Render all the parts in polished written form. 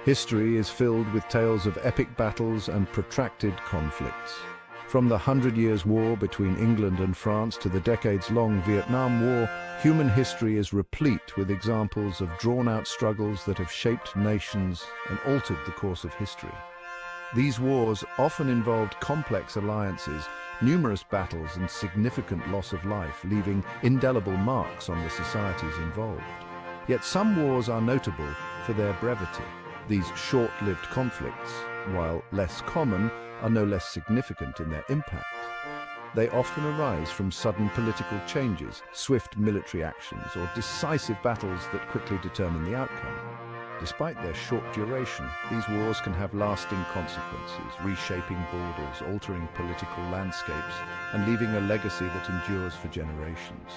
History is filled with tales of epic battles and protracted conflicts. From the 100 Years' War between England and France to the decades-long Vietnam War, human history is replete with examples of drawn-out struggles that have shaped nations and altered the course of history. These wars often involved complex alliances, numerous battles and significant loss of life, leaving indelible marks on the societies involved. Yet some wars are notable for their brevity. These short-lived conflicts, while less common, are no less significant in their impact. They often arise from sudden political changes, swift military actions, or decisive battles that quickly determine the outcome. Despite their short duration, these wars can have lasting consequences, reshaping borders, altering political landscapes, and leaving a legacy that endures for generations.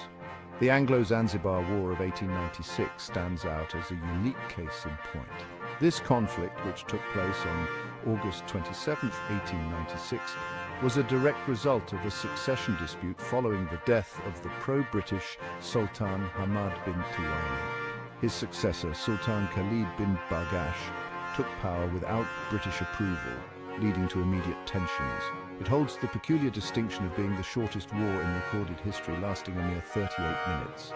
The Anglo-Zanzibar War of 1896 stands out as a unique case in point. This conflict, which took place on August 27, 1896, was a direct result of a succession dispute following the death of the pro-British Sultan Hamad bin Tuwaini. His successor, Sultan Khalid bin Bargash, took power without British approval, leading to immediate tensions. It holds the peculiar distinction of being the shortest war in recorded history, lasting a mere 38 minutes.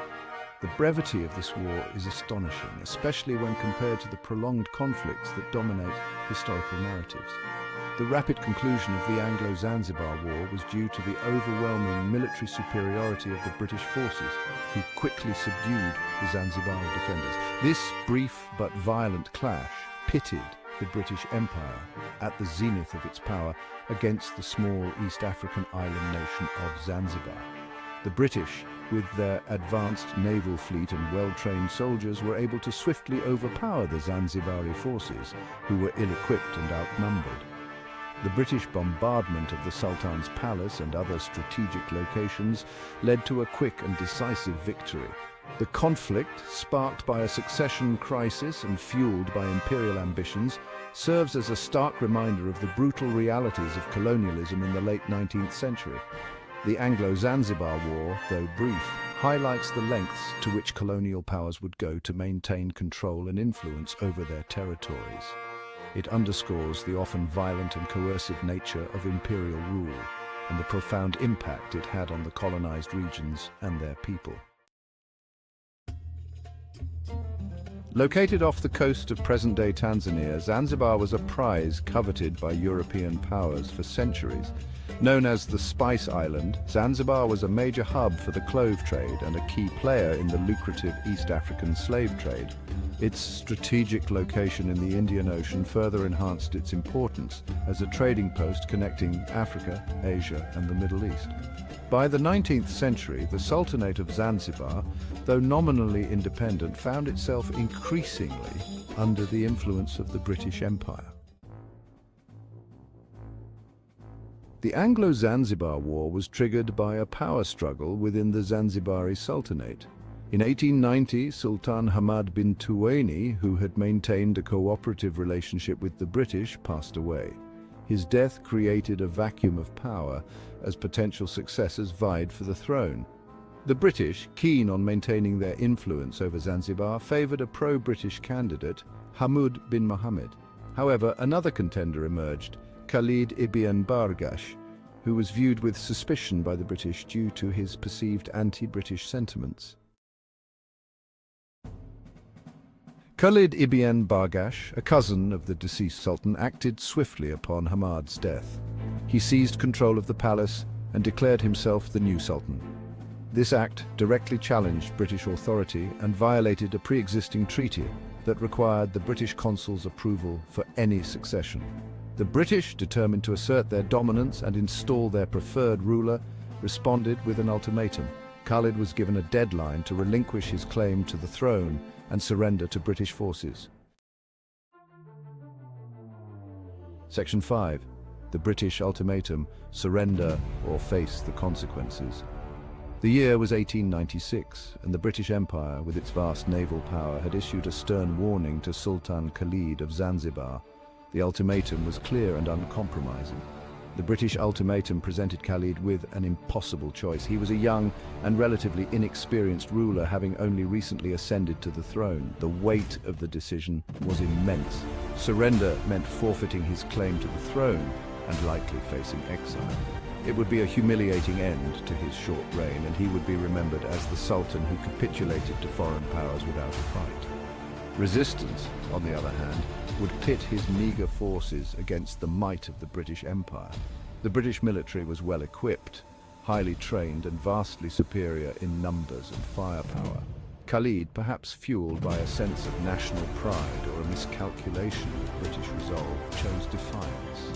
The brevity of this war is astonishing, especially when compared to the prolonged conflicts that dominate historical narratives. The rapid conclusion of the Anglo-Zanzibar War was due to the overwhelming military superiority of the British forces, who quickly subdued the Zanzibari defenders. This brief but violent clash pitted the British Empire, at the zenith of its power, against the small East African island nation of Zanzibar. The British, with their advanced naval fleet and well-trained soldiers, were able to swiftly overpower the Zanzibari forces, who were ill-equipped and outnumbered. The British bombardment of the Sultan's palace and other strategic locations led to a quick and decisive victory. The conflict, sparked by a succession crisis and fueled by imperial ambitions, serves as a stark reminder of the brutal realities of colonialism in the late 19th century. The Anglo-Zanzibar War, though brief, highlights the lengths to which colonial powers would go to maintain control and influence over their territories. It underscores the often violent and coercive nature of imperial rule and the profound impact it had on the colonized regions and their people. Located off the coast of present-day Tanzania, Zanzibar was a prize coveted by European powers for centuries. Known as the Spice Island, Zanzibar was a major hub for the clove trade and a key player in the lucrative East African slave trade. Its strategic location in the Indian Ocean further enhanced its importance as a trading post connecting Africa, Asia, and the Middle East. By the 19th century, the Sultanate of Zanzibar, though nominally independent, found itself increasingly under the influence of the British Empire. The Anglo-Zanzibar War was triggered by a power struggle within the Zanzibari Sultanate. In 1890, Sultan Hamad bin Tuwaini, who had maintained a cooperative relationship with the British, passed away. His death created a vacuum of power as potential successors vied for the throne. The British, keen on maintaining their influence over Zanzibar, favored a pro-British candidate, Hamad bin Mohammed. However, another contender emerged, Khalid ibn Bargash, who was viewed with suspicion by the British due to his perceived anti-British sentiments. Khalid ibn Bargash, a cousin of the deceased sultan, acted swiftly upon Hamad's death. He seized control of the palace and declared himself the new sultan. This act directly challenged British authority and violated a pre-existing treaty that required the British consul's approval for any succession. The British, determined to assert their dominance and install their preferred ruler, responded with an ultimatum. Khalid was given a deadline to relinquish his claim to the throne and surrender to British forces. Section 5. The British ultimatum: surrender or face the consequences. The year was 1896, and the British Empire, with its vast naval power, had issued a stern warning to Sultan Khalid of Zanzibar. The ultimatum was clear and uncompromising. The British ultimatum presented Khalid with an impossible choice. He was a young and relatively inexperienced ruler, having only recently ascended to the throne. The weight of the decision was immense. Surrender meant forfeiting his claim to the throne and likely facing exile. It would be a humiliating end to his short reign, and he would be remembered as the Sultan who capitulated to foreign powers without a fight. Resistance, on the other hand, would pit his meagre forces against the might of the British Empire. The British military was well equipped, highly trained and vastly superior in numbers and firepower. Khalid, perhaps fueled by a sense of national pride or a miscalculation of British resolve, chose defiance.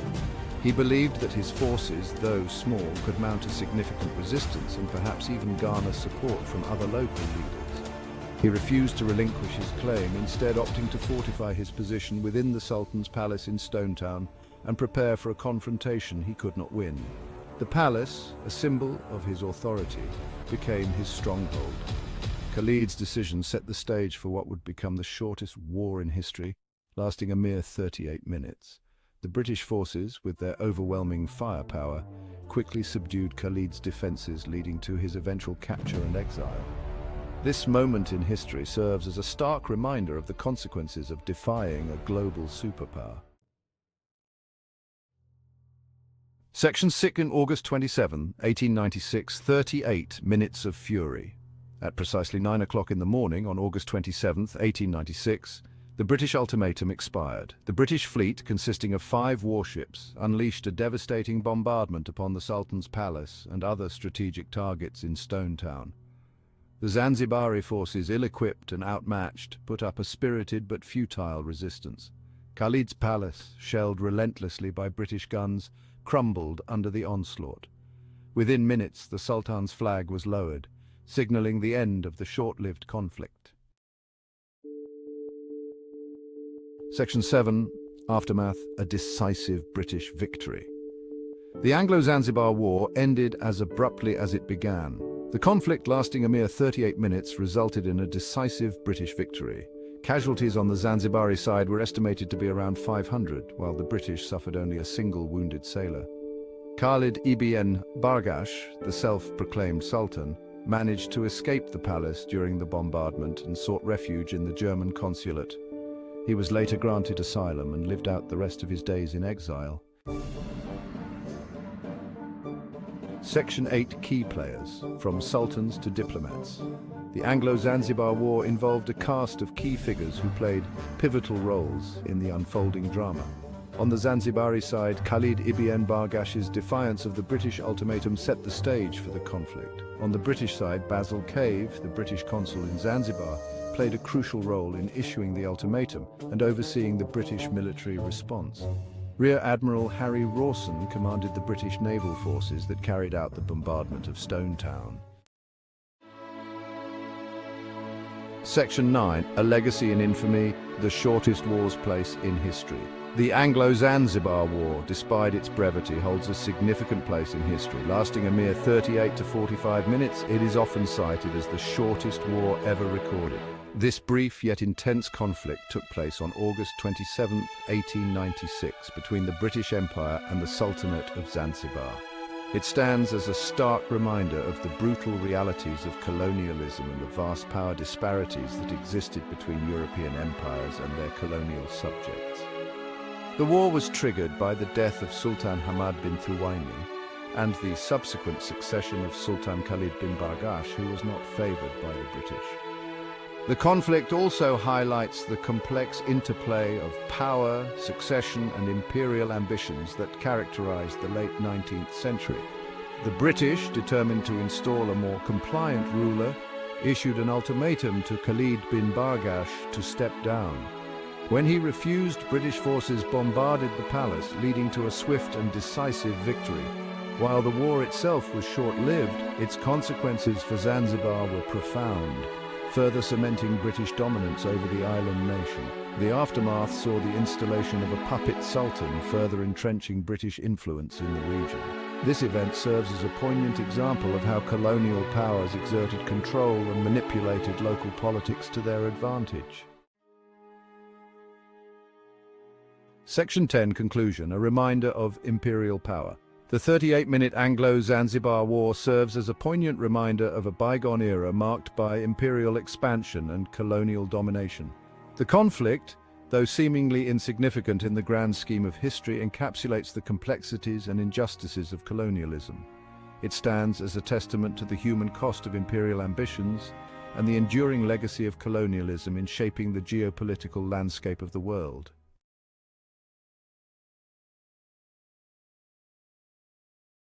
He believed that his forces, though small, could mount a significant resistance and perhaps even garner support from other local leaders. He refused to relinquish his claim, instead opting to fortify his position within the Sultan's palace in Stone Town and prepare for a confrontation he could not win. The palace, a symbol of his authority, became his stronghold. Khalid's decision set the stage for what would become the shortest war in history, lasting a mere 38 minutes. The British forces, with their overwhelming firepower, quickly subdued Khalid's defenses, leading to his eventual capture and exile. This moment in history serves as a stark reminder of the consequences of defying a global superpower. Section 6 in August 27, 1896, 38 minutes of fury. At precisely 9 o'clock in the morning on August 27, 1896, the British ultimatum expired. The British fleet, consisting of 5 warships, unleashed a devastating bombardment upon the Sultan's palace and other strategic targets in Stone Town. The Zanzibari forces, ill-equipped and outmatched, put up a spirited but futile resistance. Khalid's palace, shelled relentlessly by British guns, crumbled under the onslaught. Within minutes, the Sultan's flag was lowered, signaling the end of the short-lived conflict. Section 7. Aftermath: a decisive British victory. The Anglo-Zanzibar War ended as abruptly as it began. The conflict, lasting a mere 38 minutes, resulted in a decisive British victory. Casualties on the Zanzibari side were estimated to be around 500, while the British suffered only a single wounded sailor. Khalid ibn Bargash, the self-proclaimed Sultan, managed to escape the palace during the bombardment and sought refuge in the German consulate. He was later granted asylum and lived out the rest of his days in exile. Section 8. Key players, from sultans to diplomats. The Anglo-Zanzibar War involved a cast of key figures who played pivotal roles in the unfolding drama. On the Zanzibari side, Khalid ibn Bargash's defiance of the British ultimatum set the stage for the conflict. On the British side, Basil Cave, the British consul in Zanzibar, played a crucial role in issuing the ultimatum and overseeing the British military response. Rear Admiral Harry Rawson commanded the British naval forces that carried out the bombardment of Stone Town. Section 9. A legacy in infamy, the shortest war's place in history. The Anglo-Zanzibar War, despite its brevity, holds a significant place in history. Lasting a mere 38 to 45 minutes, it is often cited as the shortest war ever recorded. This brief yet intense conflict took place on August 27, 1896, between the British Empire and the Sultanate of Zanzibar. It stands as a stark reminder of the brutal realities of colonialism and the vast power disparities that existed between European empires and their colonial subjects. The war was triggered by the death of Sultan Hamad bin Thuwaini and the subsequent succession of Sultan Khalid bin Bargash, who was not favoured by the British. The conflict also highlights the complex interplay of power, succession and imperial ambitions that characterized the late 19th century. The British, determined to install a more compliant ruler, issued an ultimatum to Khalid bin Bargash to step down. When he refused, British forces bombarded the palace, leading to a swift and decisive victory. While the war itself was short-lived, its consequences for Zanzibar were profound, further cementing British dominance over the island nation. The aftermath saw the installation of a puppet sultan, further entrenching British influence in the region. This event serves as a poignant example of how colonial powers exerted control and manipulated local politics to their advantage. Section 10. Conclusion, a reminder of imperial power. The 38-minute Anglo-Zanzibar War serves as a poignant reminder of a bygone era marked by imperial expansion and colonial domination. The conflict, though seemingly insignificant in the grand scheme of history, encapsulates the complexities and injustices of colonialism. It stands as a testament to the human cost of imperial ambitions and the enduring legacy of colonialism in shaping the geopolitical landscape of the world.